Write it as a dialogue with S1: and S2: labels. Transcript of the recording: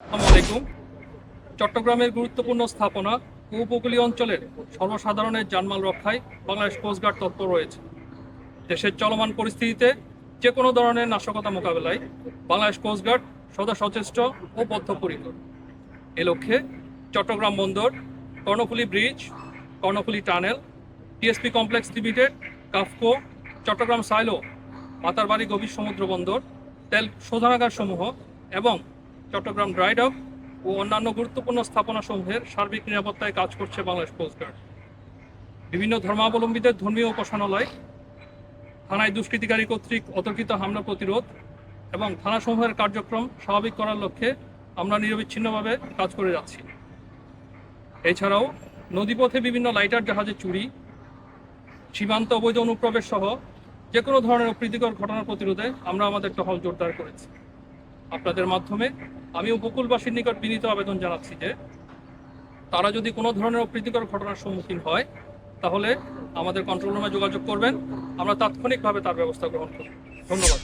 S1: আসসালামু আলাইকুম। চট্টগ্রামের গুরুত্বপূর্ণ স্থাপনা ও উপকূলীয় অঞ্চলের সর্বসাধারণের জানমাল রক্ষায় বাংলাদেশ কোস্টগার্ড তৎপর রয়েছে। দেশের চলমান পরিস্থিতিতে যে কোনো ধরনের নাশকতা মোকাবেলায় বাংলাদেশ কোস্টগার্ড সদা সচেষ্ট ও বদ্ধপরিকর। এ লক্ষ্যে চট্টগ্রাম বন্দর, Karnaphuli bridge, Karnaphuli tunnel, TSP complex limited, KAFCO, Chattogram silo, Matarbari গভীর সমুদ্র বন্দর, তেল শোধনাগার সমূহ এবং চট্টগ্রাম ড্রাইডক ও অন্যান্য গুরুত্বপূর্ণ স্থাপনাসমূহের সার্বিক নিরাপত্তায় কাজ করছে বাংলাদেশ কোস্টগার্ড। বিভিন্ন ধর্মাবলম্বীদের ধর্মীয় উপাসনালয়, থানায় দুষ্কৃতিকারী কর্তৃক অতর্কিত হামলা প্রতিরোধ এবং থানাসমূহের কার্যক্রম স্বাভাবিক করার লক্ষ্যে আমরা নিরবিচ্ছিন্নভাবে কাজ করে যাচ্ছি। এছাড়াও নদীপথে বিভিন্ন লাইটার জাহাজে চুরি, সীমান্ত অবৈধ অনুপ্রবেশ সহ যে কোনো ধরনের অপ্রীতিকর ঘটনার প্রতিরোধে আমরা আমাদের টহল জোরদার করেছি। আপনাদের মাধ্যমে আমি উপকূলবাসীর নিকট বিনীত আবেদন জানাচ্ছি যে তারা যদি কোনো ধরনের অপ্রীতিকর ঘটনার সম্মুখীন হয় তাহলে আমাদের কন্ট্রোল রুমে যোগাযোগ করবেন, আমরা তাৎক্ষণিকভাবে তার ব্যবস্থা গ্রহণ করব। ধন্যবাদ।